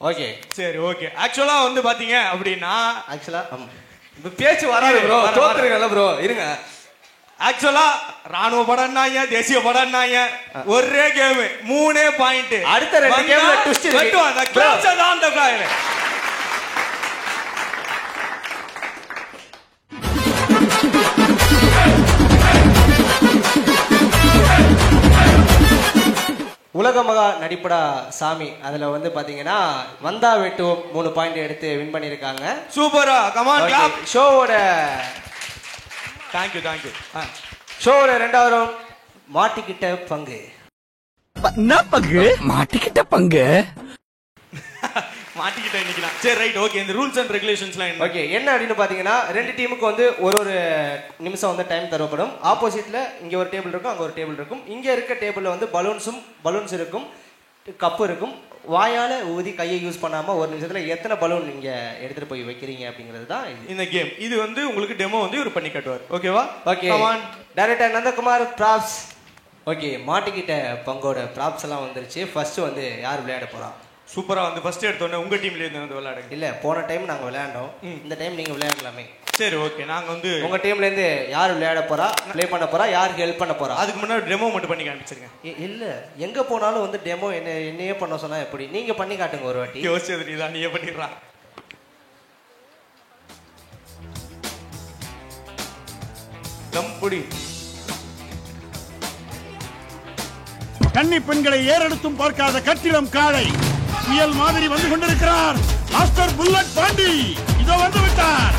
ஓகே சரி ஓகே. ஆக்சுவலா வந்து பாத்தீங்க அப்படின்னா, இப்ப பேச்சு வராது ப்ரோ. தோத்துறீங்கல்ல ப்ரோ, இருங்க. ஆக்சுவலா ராணுவ படம்னாங்க, தேசிய படம்னாங்க, ஒரே கேம் 3 பாயிண்ட். அடுத்த 2 கேம்ல ட்விஸ்ட் இருக்கு. உலக மகா நடிப்படா சாமி, அதுல வந்து பாத்தீங்கன்னா வந்தா வெட்டு 3 பாயிண்ட் எடுத்து வின் பண்ணிருக்காங்க. சூப்பரா. Come on clap. ஷோவோட थैंक यू. ஷோவோட 2வது ரவுண்ட் மாட்டிக்கிட்ட பங்கு. மாட்டிக்கிட்ட பங்கு மாட்டிக்கிட்டேன் இன்னைக்கு நான். சரி ரைட் ஓகே. இந்த ரூல்ஸ் அண்ட் ரெகுலேஷன்ஸ்லாம் என்ன? ஓகே, என்ன அப்படின்னு பாத்தீங்கன்னா 2 டீமுக்கு வந்து ஒரு நிமிஷம் வந்து டைம் தரப்படும். ஆப்போசிட்ல இங்க ஒரு டேபிள் இருக்கும், அங்க ஒரு டேபிள் இருக்கும். இங்க இருக்க டேபிள்ல வந்து பலூன்ஸ் இருக்கும், கப்பு இருக்கும். வாயால ஊதி கையை யூஸ் பண்ணாம 1 நிமிஷத்துல எத்தனை பலூன் நீங்க எடுத்துட்டு போய் வைக்கிறீங்க அப்படிங்கிறது தான் இந்த கேம். இது வந்து உங்களுக்கு டெமோ வந்து இவர் பண்ணி காட்டுவார். ஓகேவா? Okay. Director Nandakumar props. Okay, மாட்டிக்கிட்ட பங்கோட ப்ராப்ஸ் எல்லாம் வந்துருச்சு. ஃபர்ஸ்ட் வந்து யார் விளையாட போறா? சூப்பரா வந்து ஃபர்ஸ்ட் எடுத்தோன்னே உங்க டீம்ல இருந்து வந்து விளையாடுங்க. இல்ல, போன டைம் நாங்க விளையாண்டோம், இந்த டைம் நீங்க விளையாடலாமே. சரி ஓகே. நாங்க வந்து உங்க டீம்ல இருந்து யார் விளையாட போறா, ப்ளே பண்ண போறா, யாருக்கு ஹெல்ப் பண்ண போறா? அதுக்கு முன்னாடி டெமோ மட்டும் பண்ணி காமிச்சிருங்க. இல்ல, எங்க போனாலும் வந்து டெமோ என்னையே பண்ண சொன்னா எப்படி? நீங்க பண்ணி காட்டுங்க ஒரு வாட்டி. யோசிச்சது நீதான், நீயே பண்ணிடுறா. தம்புடி கன்னி பெண்களை ஏறெடுத்தும் பார்க்காத கட்டிடம் காளை புயல் மாதிரி வந்து கொண்டிருக்கிறார் மாஸ்டர் புல்லட் பாண்டி. இதோ வந்து விட்டார்.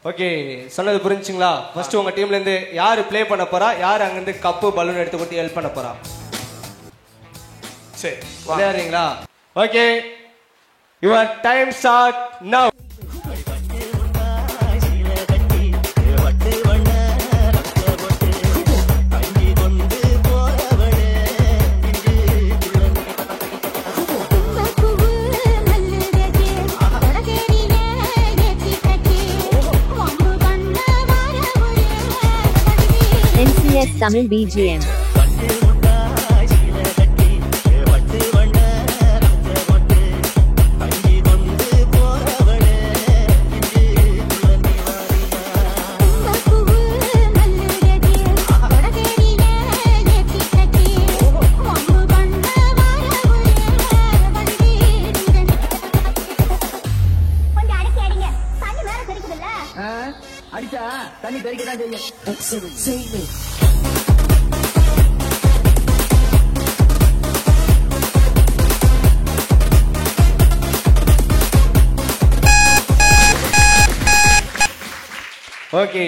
ஓகே, சொன்னது புரிஞ்சுங்களா? ஃபர்ஸ்ட் உங்க டீம்ல இருந்து யாரு ப்ளே பண்ண போறா, யார் அங்க இருந்து கப்பு பலூன் எடுத்து கொடுத்து ஹெல்ப் பண்ண போறா? சரி, விளையாடுறீங்களா? Okay, your time start now. NCS Tamil BGM. அடிச்சா தண்ணி தெறிக்கதான் செய்யும். ஓகே,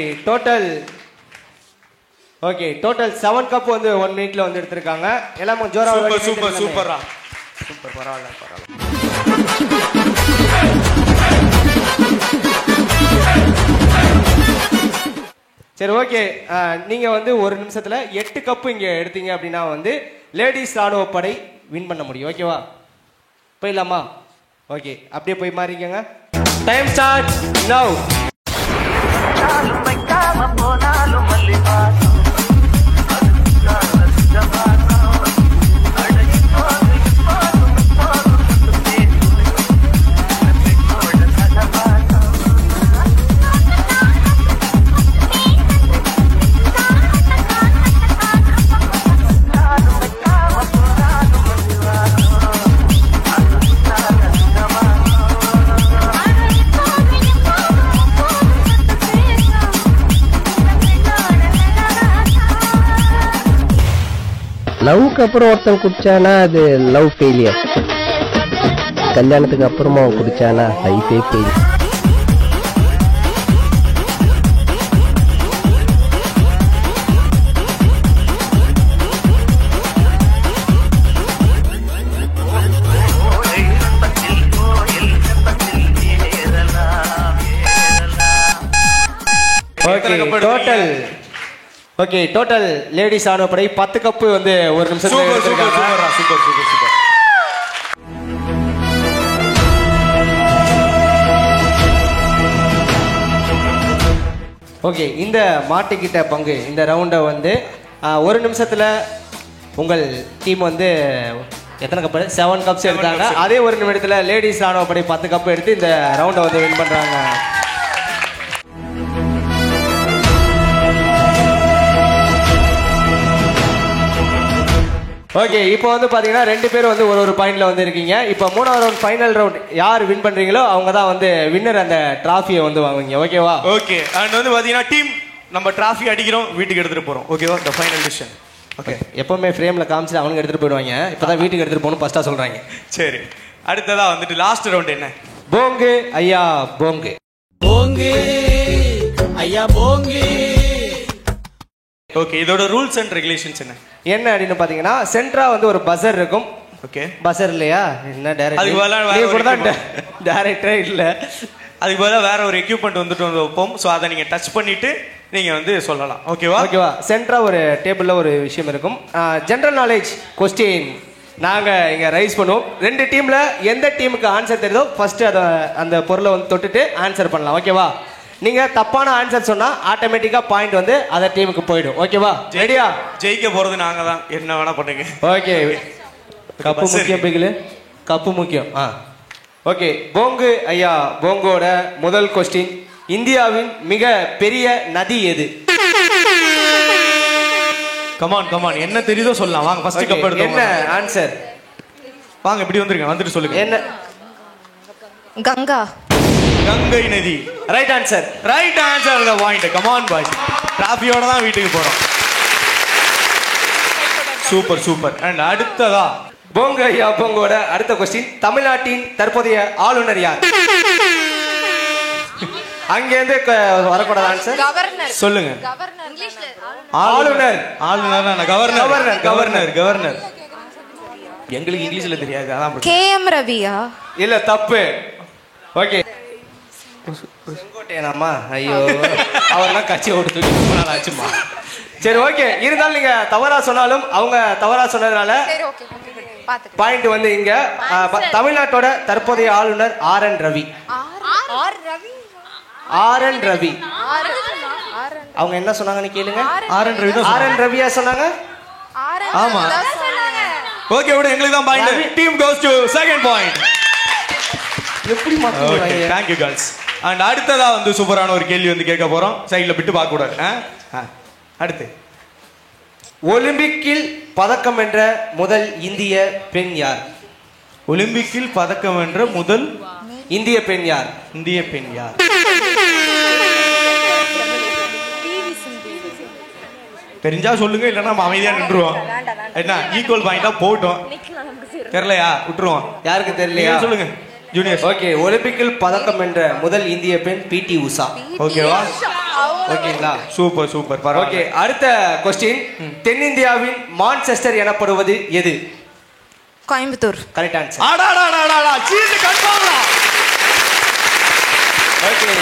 டோட்டல் 7 கப் வந்து 1 மினிட்ல வந்து எடுத்திருக்காங்க. எல்லாம் ஜோரா. சூப்பரா சூப்பர், பரவாயில்ல பரவாயில்ல. சரி, ஓகே. நீங்க வந்து ஒரு நிமிஷத்துல 8 கப் இங்க எடுத்தீங்க அப்படின்னா வந்து லேடிஸ் ராணுவ படை வின் பண்ண முடியும். ஓகேவா? போயிடலாமா? ஓகே, அப்படியே போய் மாறிக்கங்க. Time start now. லவ்க்கு அப்புறம் ஒருத்தன் குடிச்சானா அது லவ் ஃபெயிலியர். கல்யாணத்துக்கு அப்புறமா குடிச்சானா லைஃபே ஃபெயிலியர். டோட்டல் லேடிஸ் ராணுவ படை 10 கப் வந்து ஒரு நிமிஷத்துல எடுத்திருக்காங்க. சூப்பர். ஓகே, இந்த மாட்டிக்கிட்ட பங்கு இந்த ரவுண்டை வந்து ஒரு நிமிஷத்துல உங்கள் டீம் வந்து எத்தனை கப்? 7 கப்ஸ் எடுத்தாங்க. அதே ஒரு நிமிடத்துல லேடிஸ் ராணுவ படை 10 கப் எடுத்து இந்த ரவுண்டை வந்து வின் பண்றாங்க. ஓகே, இப்போ வந்து பாத்தீங்கன்னா 2 பேர் வந்து ஒரு பாயிண்ட்ல வந்து இருக்கீங்க. இப்போ 3வது ரவுண்ட் ஃபைனல் ரவுண்ட் யார் வின் பண்றீங்களோ அவங்க தான் வந்து வின்னர், அந்த டிராஃபியை வந்து வாங்குவீங்க. ஓகேவா? ஓகே, அண்ட் வந்து பாத்தீங்கன்னா டீம் நம்ம டிராஃபி அடிக்கிறோம், வீட்டுக்கு எடுத்துட்டு போறோம். ஓகேவா? The final decision. ஓகே, எப்பவுமே ஃப்ரேம்ல காமிச்சு அவங்க எடுத்துட்டு போயிடுவாங்க. இப்பதான் வீட்டுக்கு எடுத்துட்டு போகணும் ஃபர்ஸ்டா சொல்றாங்க. சரி, அடுத்ததா வந்துட்டு லாஸ்ட் ரவுண்ட் என்ன? போங்கு ஐயா போங்கு. போங்கு ஐயா போங்கு. ஓகே, இதோட ரூல்ஸ் அண்ட் ரெகுலேஷன்ஸ் என்ன அப்படின்னு பாத்தீங்கன்னா சென்ட்ரா வந்து ஒரு பஸர் இருக்கும். ஓகே, பஸர் இல்லையா? என்ன டைரக்டரே இல்ல, அதுக்கு பதிலாக வேற ஒரு எக்யூப்மெண்ட் வந்துட்டு வந்து வைப்போம். ஸோ அதை நீங்க டச் பண்ணிட்டு நீங்க வந்து சொல்லலாம். ஓகேவா? சென்ட்ரா ஒரு டேபிள்ல ஒரு விஷயம் இருக்கும். ஜெனரல் நாலேஜ் கொஸ்டின் நாங்க இங்க ரைஸ் பண்ணுவோம். 2 டீம்ல எந்த டீமுக்கு ஆன்சர் தெரியுதோ ஃபர்ஸ்ட் அந்த பொருளை வந்து தொட்டுட்டு ஆன்சர் பண்ணலாம். ஓகேவா? நீங்க தப்பான ஆன்சர் சொன்னா ஆட்டோமேட்டிக்கா பாயிண்ட் வந்து அந்த டீமுக்கு போய்டும். ஓகேவா? ரெடியா? ஜெயிக்க போறது நாங்க தான், என்ன வேணா பண்ணுங்க. ஓகே, கப்பு முக்கியம் பிகிலு, கப்பு முக்கியம். ஓகே, போங்கு ஐயா போங்கோட முதல் கொஸ்டின், இந்தியாவின் மிக பெரிய நதி எது? கமான் என்ன தெரியுதோ சொல்லலாம். வாங்க ஃபர்ஸ்ட் கப் எடுத்து. என்ன ஆன்சர்? வாங்க இப்படி வந்துருங்க, வந்துட்டு சொல்லுங்க. என்ன? கங்கா. கங்கை நதி. Right answer. Right answer. The point. Come on boys, டிராஃபியோட தான் வீட்டுக்கு போறோம். Super super. அண்ட் அடுத்ததா போங்க ஐயா போங்கோட அடுத்த கொஸ்டின். தமிழ்நாட்டின் தற்போதைய ஆளுநர் யார்? அங்கேருந்து வரக்கூடாது ஆன்சர். கவர்னர். சொல்லுங்க. ஆளுநர். ஆளுநர் கவர்னர். Governor governor governor. எங்களுக்கு இங்கிலீஷ்ல தெரியாது அதான். KM ரவியா? இல்ல தப்பு. ஓகே செங்கோட்டையனாமா? ஐயோ அவர்லாம் கட்சி ஓட்டு தூக்கி ரொம்ப நாள் ஆச்சுமா. சரி ஓகே, இருந்தாலும் நீங்க தவறா சொன்னாலும் அவங்க தவறா சொன்னதுனால பாயிண்ட் வந்து இங்க தமிழ்நாட்டோட தற்போதைய ஆளுநர் RN ரவி. RN ரவி. அவங்க என்ன சொன்னாங்கன்னு கேளுங்க. RN ரவியா சொன்னாங்க. ஆமா. ஓகே விடு, எங்களுக்கு தான் point. Team goes to second point. எப்படி மாத்துறாங்க? Okay thank you girls. And அடுத்ததா வந்து சூப்பரான ஒரு கேள்வி வந்து கேட்க போறோம். சைடுல விட்டு பார்க்க கூடாது. அடுத்து ஒலிம்பிக்கில் பதக்கம் வென்ற முதல் இந்திய பெண் யார்? ஒலிம்பிக்கில் பதக்கம் வென்ற முதல் இந்திய பெண் யார்? இந்திய பெண் யார்? தெரிஞ்சா சொல்லுங்க, இல்லைன்னா நம்ம அமைதியா நின்றுவோம். என்ன ஈக்குவல் பாயிண்டா போட்டோம். தெரியலையா விட்டுருவோம். யாருக்கு தெரியலையா சொல்லுங்க ஜூனியர். ஓகே, ஒலிம்பிக்கில் பதக்கம் வென்ற முதல் இந்திய பெண் PT உஷா. ஓகேவா? ஓகேங்களா? Super super. ஓகே, அடுத்த கொஸ்டின். தென்னிந்தியாவின் மான்செஸ்டர் எனப்படுவது எது? கோயம்புத்தூர். Correct answer. ஆடாடாடாடா சீட் கன்ஃபார்ம்டா. ஓகே,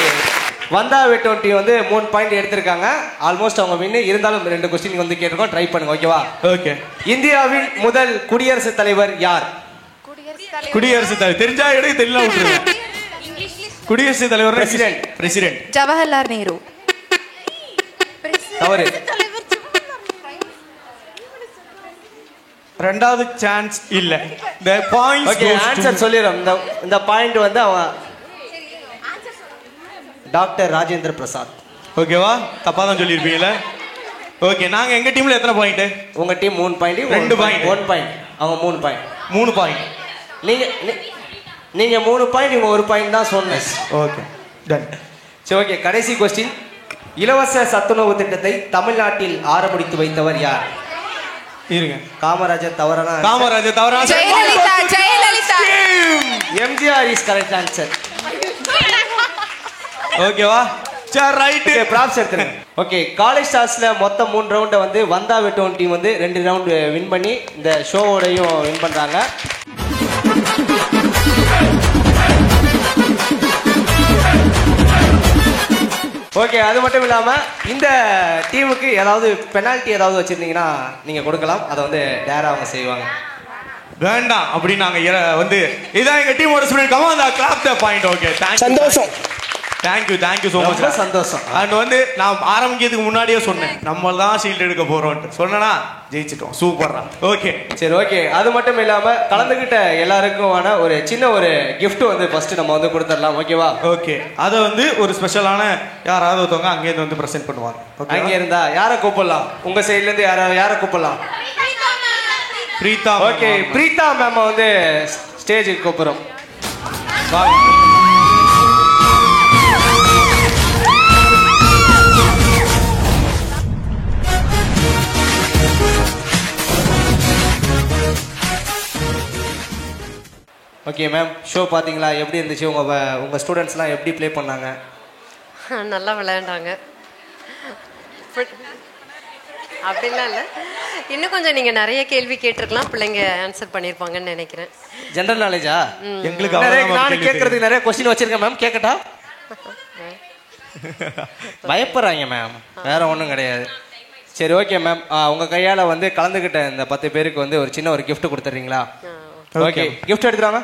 வந்தா வெட்டோட்டி வந்து 3 பாயிண்ட் எடுத்திருக்காங்க. ஆல்மோஸ்ட் அவங்க வின்னு. இருந்தாலும் 2 கொஸ்டின் வந்து கேட்டிருக்கோம், ட்ரை பண்ணுங்க. ஓகேவா? ஓகே. இந்தியாவின் முதல் குடியரசுத் தலைவர் யார்? குடியரசுத் தலைவர் தெரிஞ்சா எடுக்க, தெரியல விட்டுருங்க. குடியரசுத் தலைவர் பிரசிடென்ட். பிரசிடென்ட் ஜவஹர்லால் நேரு. தவறு. ரெண்டாவது சான்ஸ் இல்ல. the points ஓகே, ஆன்சர் சொல்லிரோம். இந்த பாயிண்ட் வந்து அவன் டாக்டர் ராஜேந்திர பிரசாத். ஓகேவா? தப்பா தான் சொல்லிருப்பீங்கல. ஓகே, நாங்க எங்க டீம்ல எத்தனை பாயிண்ட்? உங்க டீம் 3 பாயிண்ட், 2 பாயிண்ட், 1 பாயிண்ட். அவங்க 3 பாயிண்ட். 3 பாயிண்ட். நீங்க 3 பாயிண்ட், இவங்க 1 பாயிண்ட் தான் சொன்னேன். Okay done. சரி ஓகே, கடைசி கொஸ்டின். இலவச சத்துணவு திட்டத்தை தமிழ்நாட்டில் ஆரம்பித்து வைத்தவர் யார்? இருங்க. காமராஜர் தவறான. காமராஜர் தவறான. Jayalalithaa. Jayalalithaa. MGR is correct answer. ஓகேவா? சரி ரைட். ப்ராப்ஸ் எடுத்துருங்க. ஓகே, காலேஜ் ஸ்டார்ஸ்ல மொத்தம் 3 ரவுண்ட வந்து வந்தா வெட்டோன் டீம் வந்து 2 ரவுண்ட் வின் பண்ணி இந்த ஷோவோடையும் வின் பண்றாங்க. ஓகே, அது மட்டும் இல்லாம இந்த டீமுக்கு ஏதாவது பெனால்ட்டி ஏதாவது வச்சிருந்தீங்கன்னா நீங்க கொடுக்கலாம். அதை வந்து டேரா அவங்க செய்வாங்க. வேண்டாம் அப்படி நாங்க வந்து இதான் எங்க டீமோட spirit. Come on, clap the point. Okay, சந்தோஷம். Thank you so much. சந்தோஷம். அண்ட் வந்து நான் ஆரம்பிக்கிறதுக்கு முன்னாடியே சொன்னேன், நம்ம தான் ஷீல்ட் எடுக்க போறோம்னு சொன்னா ஜெயிச்சிட்டோம். சூப்பரா. ஓகே சரி ஓகே, அது மட்டும் இல்லாம கலந்துகிட்ட எல்லாருக்குமான ஒரு சின்ன ஒரு gift வந்து ஃபர்ஸ்ட் நம்ம வந்து கொடுத்துடலாம். ஓகேவா? ஓகே, அதை வந்து ஒரு ஸ்பெஷலான யாராவது ஒருத்தவங்க அங்கேருந்து வந்து ப்ரெசென்ட் பண்ணுவாங்க. அங்கே இருந்தா யாரை கூப்பிடலாம்? உங்க சைட்ல இருந்து யாரை கூப்பிடலாம்? பிரீதா. ஓகே, பிரீதா மேம் வந்து ஸ்டேஜுக்கு கூப்பிடுறோம். ஓகே மேம், ஷோ பார்த்தீங்களா? எப்படி இருந்துச்சு? உங்கள் ஸ்டூடெண்ட்ஸ்லாம் எப்படி ப்ளே பண்ணாங்க? நல்லா விளையாண்டாங்க. அப்படிலாம் இல்லை, இன்னும் கொஞ்சம் நீங்கள் நிறைய கேள்வி கேட்டிருக்கலாம், பிள்ளைங்க ஆன்சர் பண்ணியிருப்பாங்கன்னு நினைக்கிறேன். ஜென்ரல் நாலேஜா? எங்களுக்கு நான் கேட்கறதுக்கு நிறைய கொஸ்டின் வச்சிருக்கேன் மேம், கேட்கட்டா? பயப்படுறாங்க மேம், வேற ஒன்றும் கிடையாது. சரி ஓகே மேம், உங்கள் கையால் வந்து கலந்துக்கிட்ட இந்த 10 பேருக்கு வந்து ஒரு சின்ன ஒரு கிஃப்ட் கொடுத்துறீங்களா? ஓகே, கிஃப்ட் எடுத்துறாங்க.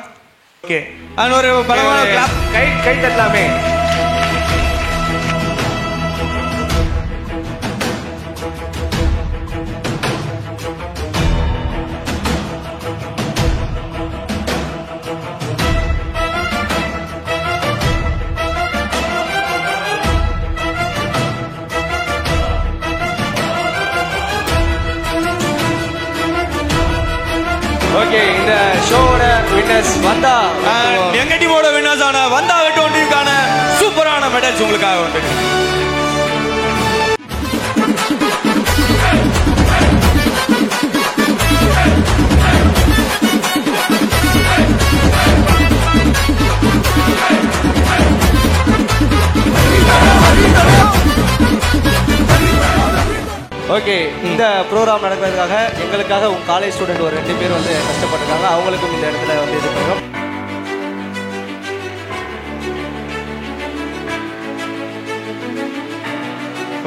ஓகே, அண்ட் ஒரு பலமான கிளாப். கை தட்டலாமே. ஓகே, இந்த ஷோவோட வின்னர்ஸ் வந்தா எங்க டீமோட வின்னர்ஸ் ஆன வந்தா வெட்டோன் டீமுக்கான சூப்பரான மெடல்ஸ் உங்களுக்காக வந்து. ஓகே, இந்த ப்ரோக்ராம் நடக்கிறதுக்காக எங்களுக்காக உங்க காலேஜ் ஸ்டூடெண்ட் ஒரு 2 பேர் வந்து கஷ்டப்பட்டிருக்காங்க. அவங்களுக்கும் இந்த இடத்துல வந்து இது பண்ணுறோம்.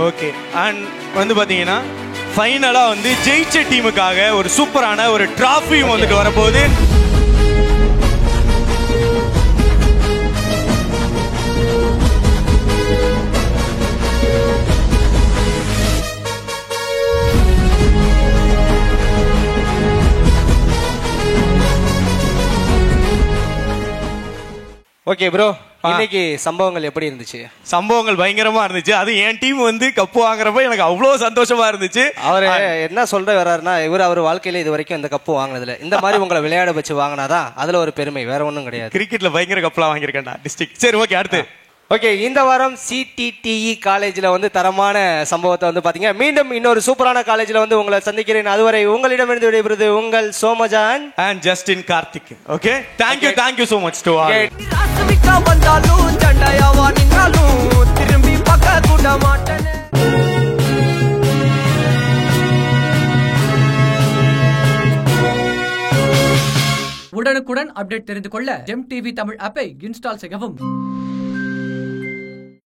ஓகே, அண்ட் வந்து பார்த்தீங்கன்னா ஃபைனலாக வந்து ஜெயிச்ச டீமுக்காக ஒரு சூப்பரான ஒரு ட்ராஃபியும் வந்துட்டு வரப்போகுது. ஓகே ப்ரோ, இன்னைக்கு சம்பவங்கள் எப்படி இருந்துச்சு? சம்பவங்கள் பயங்கரமா இருந்துச்சு. அது என் டீம் வந்து கப்பு வாங்குறப்ப எனக்கு அவ்வளோ சந்தோஷமா இருந்துச்சு. அவர் என்ன சொல்ற வர்றாருன்னா, அவர் வாழ்க்கையில இது வரைக்கும் இந்த கப்பு வாங்கினதுல இந்த மாதிரி உங்களை விளையாட வச்சு வாங்கினாதான் அதுல ஒரு பெருமை, வேற ஒன்றும் கிடையாது. கிரிக்கெட்ல பயங்கர கப்லாம் வாங்கியிருக்கேன்டா டிஸ்ட்ரிக்ட். சரி, ஓகே, அடுத்து. ஓகே, இந்த வாரம் CTTE காலேஜ்ல வந்து தரமான சம்பவத்தை வந்து பாத்தீங்க. மீண்டும் இன்னொரு சூப்பரான காலேஜ்ல வந்து உங்களை சந்திக்கிறேன். அதுவரை உங்களிடமிருந்து விடைபெறுவது உங்கள் சோமஜான் and Justin Karthik. Okay, thank you so much to all. உடனுக்குடன் அப்டேட் தெரிந்து கொள்ள ஜெம் டிவி தமிழ் ஆப்பை இன்ஸ்டால் செய்யவும்.